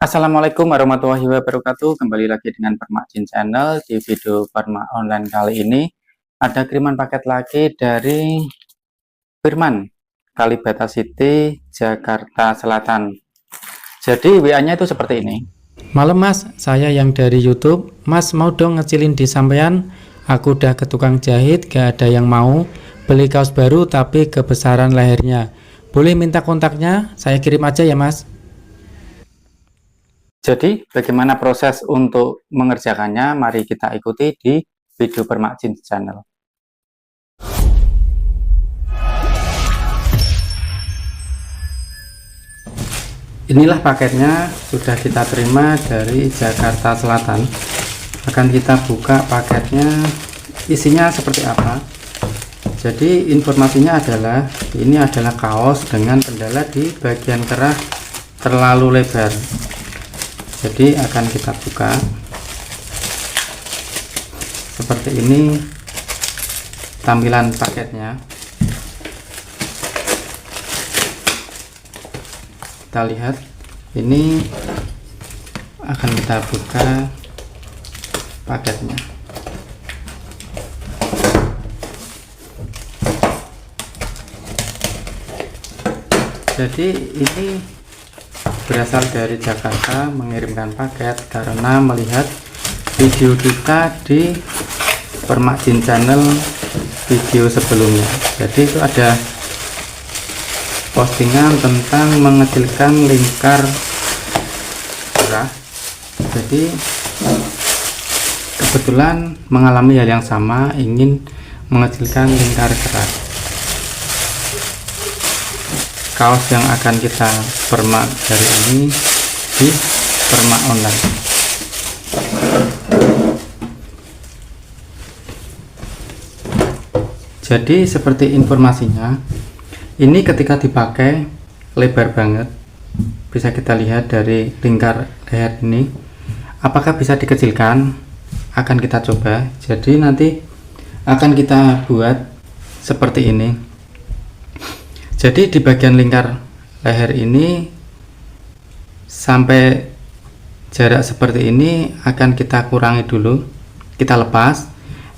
Assalamualaikum warahmatullahi wabarakatuh. Kembali lagi dengan Permakjin Channel. Di video Permak Online kali ini ada kiriman paket lagi dari Firman, Kalibata City, Jakarta Selatan. Jadi WA-nya itu seperti ini. Malam mas, saya yang dari YouTube. Mas mau dong ngecilin di sampean. Aku udah ke tukang jahit, gak ada yang mau. Beli kaos baru tapi kebesaran lehernya. Boleh minta kontaknya? Saya kirim aja ya mas. Jadi bagaimana proses untuk mengerjakannya? Mari kita ikuti di video Permakjin Channel. Inilah paketnya, sudah kita terima dari Jakarta Selatan. Akan kita buka paketnya, isinya seperti apa. Jadi informasinya adalah ini adalah kaos dengan kendala di bagian kerah terlalu lebar. Jadi akan kita buka seperti ini tampilan paketnya. Kita lihat, ini akan kita buka paketnya. Jadi ini berasal dari Jakarta mengirimkan paket karena melihat video kita di Permakjin Channel video sebelumnya. Jadi itu ada postingan tentang mengecilkan lingkar kerah. Jadi kebetulan mengalami hal yang sama, ingin mengecilkan lingkar kerah. Kaos yang akan kita permak dari ini di Permak Online. Jadi seperti informasinya, ini ketika dipakai lebar banget, bisa kita lihat dari lingkar leher ini. Apakah bisa dikecilkan? Akan kita coba. Jadi nanti akan kita buat seperti ini. Jadi di bagian lingkar leher ini sampai jarak seperti ini akan kita kurangi dulu, kita lepas.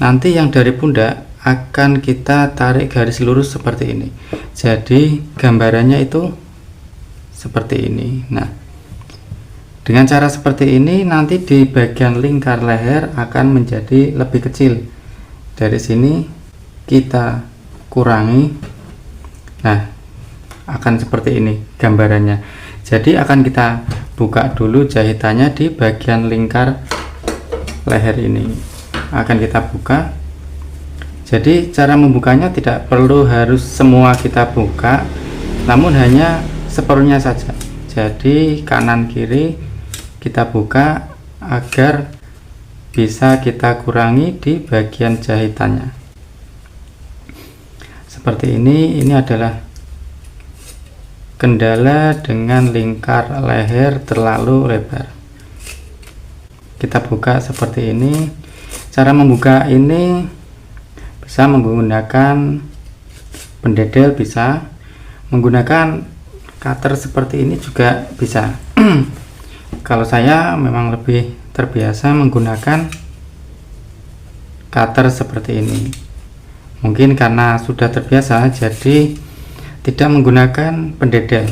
Nanti yang dari pundak akan kita tarik garis lurus seperti ini. Jadi gambarannya itu seperti ini. Nah, dengan cara seperti ini nanti di bagian lingkar leher akan menjadi lebih kecil. Dari sini kita kurangi. Nah, akan seperti ini gambarannya. Jadi akan kita buka dulu jahitannya di bagian lingkar leher ini. Akan kita buka. Jadi cara membukanya tidak perlu harus semua kita buka, namun hanya separuhnya saja. Jadi kanan kiri kita buka agar bisa kita kurangi di bagian jahitannya. Seperti ini adalah kendala dengan lingkar leher terlalu lebar. Kita buka seperti ini. Cara membuka ini bisa menggunakan pendedel, bisa menggunakan cutter seperti ini juga bisa. Kalau saya memang lebih terbiasa menggunakan cutter seperti ini. Mungkin karena sudah terbiasa jadi tidak menggunakan pendedel.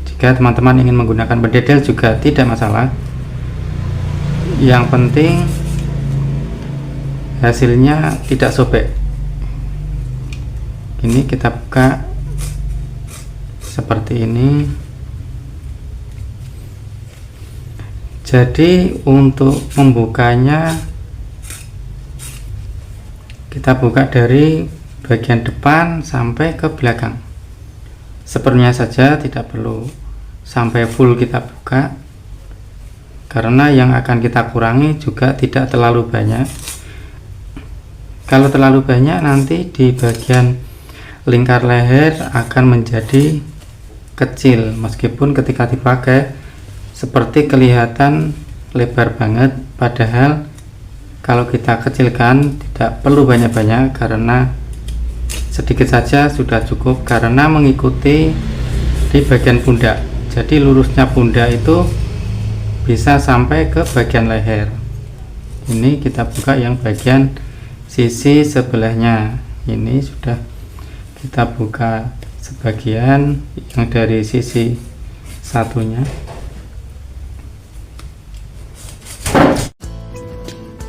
Jika teman-teman ingin menggunakan pendedel juga tidak masalah. Yang penting hasilnya tidak sobek. Ini kita buka seperti ini. Jadi untuk membukanya kita buka dari bagian depan sampai ke belakang, seperlunya saja, tidak perlu sampai full kita buka karena yang akan kita kurangi juga tidak terlalu banyak. Kalau terlalu banyak nanti di bagian lingkar leher akan menjadi kecil, meskipun ketika dipakai seperti kelihatan lebar banget, padahal kalau kita kecilkan tidak perlu banyak-banyak karena sedikit saja sudah cukup, karena mengikuti di bagian pundak. Jadi lurusnya pundak itu bisa sampai ke bagian leher. Ini kita buka yang bagian sisi sebelahnya. Ini sudah kita buka sebagian yang dari sisi satunya.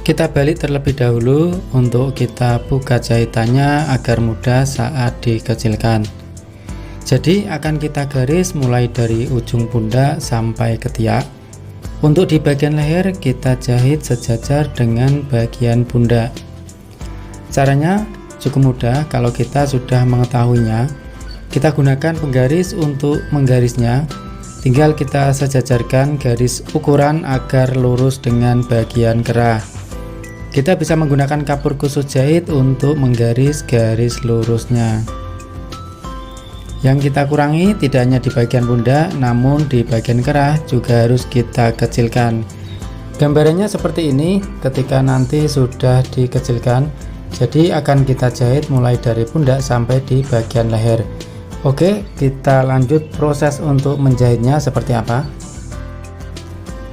Kita balik terlebih dahulu untuk kita buka jahitannya agar mudah saat dikecilkan. Jadi akan kita garis mulai dari ujung pundak sampai ketiak. Untuk di bagian leher kita jahit sejajar dengan bagian pundak. Caranya cukup mudah kalau kita sudah mengetahuinya. Kita gunakan penggaris untuk menggarisnya. Tinggal kita sejajarkan garis ukuran agar lurus dengan bagian kerah. Kita bisa menggunakan kapur khusus jahit untuk menggaris garis lurusnya. Yang kita kurangi tidak hanya di bagian pundak, namun di bagian kerah juga harus kita kecilkan. Gambarannya seperti ini ketika nanti sudah dikecilkan. Jadi akan kita jahit mulai dari pundak sampai di bagian leher. Oke, kita lanjut proses untuk menjahitnya seperti apa.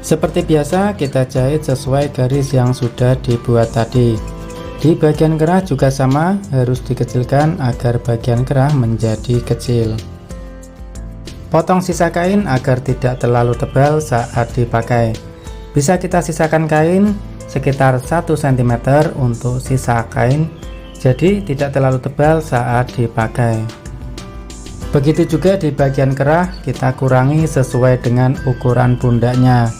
Seperti biasa kita jahit sesuai garis yang sudah dibuat tadi. Di bagian kerah juga sama, harus dikecilkan agar bagian kerah menjadi kecil. Potong sisa kain agar tidak terlalu tebal saat dipakai. Bisa kita sisakan kain sekitar 1 cm untuk sisa kain, jadi tidak terlalu tebal saat dipakai. Begitu juga di bagian kerah, kita kurangi sesuai dengan ukuran pundaknya.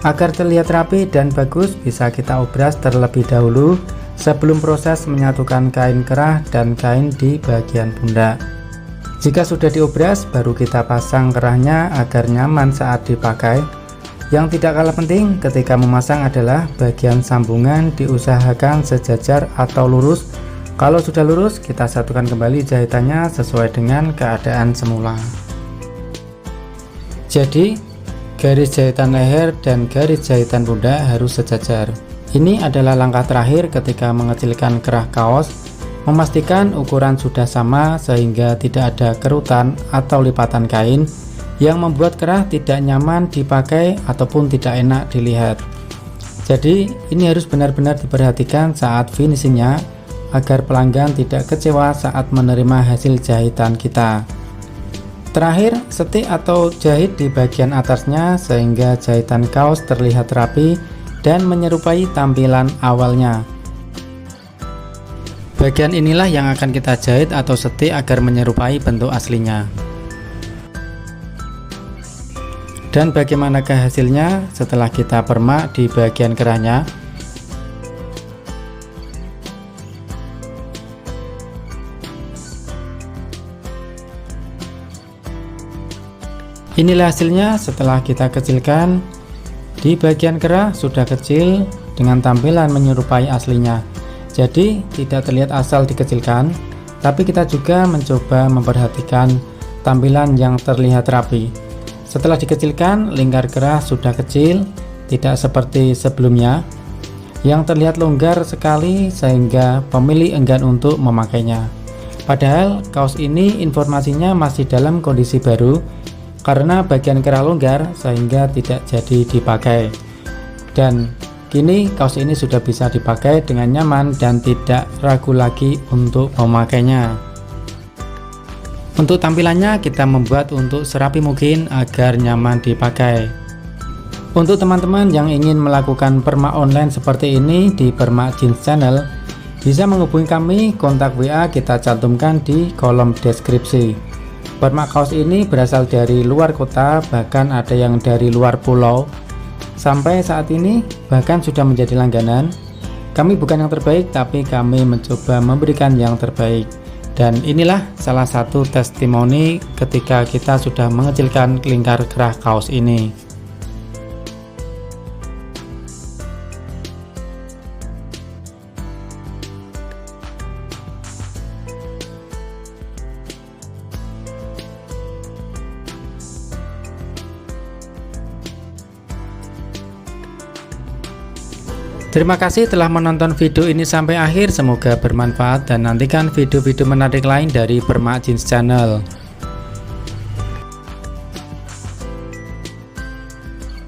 Agar terlihat rapi dan bagus, bisa kita obras terlebih dahulu sebelum proses menyatukan kain kerah dan kain di bagian pundak. Jika sudah diobras, baru kita pasang kerahnya agar nyaman saat dipakai. Yang tidak kalah penting ketika memasang adalah bagian sambungan diusahakan sejajar atau lurus. Kalau sudah lurus, kita satukan kembali jahitannya sesuai dengan keadaan semula. Jadi, garis jahitan leher dan garis jahitan pundak harus sejajar. Ini adalah langkah terakhir ketika mengecilkan kerah kaos, memastikan ukuran sudah sama sehingga tidak ada kerutan atau lipatan kain yang membuat kerah tidak nyaman dipakai ataupun tidak enak dilihat. Jadi ini harus benar-benar diperhatikan saat finishingnya agar pelanggan tidak kecewa saat menerima hasil jahitan kita. Terakhir, setik atau jahit di bagian atasnya sehingga jahitan kaos terlihat rapi dan menyerupai tampilan awalnya. Bagian inilah yang akan kita jahit atau setik agar menyerupai bentuk aslinya. Dan bagaimanakah hasilnya setelah kita permak di bagian kerahnya? Inilah hasilnya setelah kita kecilkan. Di bagian kerah sudah kecil dengan tampilan menyerupai aslinya. Jadi tidak terlihat asal dikecilkan, tapi kita juga mencoba memperhatikan tampilan yang terlihat rapi. Setelah dikecilkan, lingkar kerah sudah kecil, tidak seperti sebelumnya yang terlihat longgar sekali sehingga pemilik enggan untuk memakainya. Padahal kaos ini informasinya masih dalam kondisi baru karena bagian kerah longgar sehingga tidak jadi dipakai. Dan kini kaos ini sudah bisa dipakai dengan nyaman dan tidak ragu lagi untuk memakainya. Untuk tampilannya kita membuat untuk serapi mungkin agar nyaman dipakai. Untuk teman-teman yang ingin melakukan permak online seperti ini di Permak Jeans Channel, bisa menghubungi kami, kontak WA kita cantumkan di kolom deskripsi. Permak kaos ini berasal dari luar kota, bahkan ada yang dari luar pulau. Sampai saat ini bahkan sudah menjadi langganan. Kami bukan yang terbaik, tapi kami mencoba memberikan yang terbaik. Dan inilah salah satu testimoni ketika kita sudah mengecilkan lingkar kerah kaos ini. Terima kasih telah menonton video ini sampai akhir, semoga bermanfaat dan nantikan video-video menarik lain dari Permak Jeans Channel.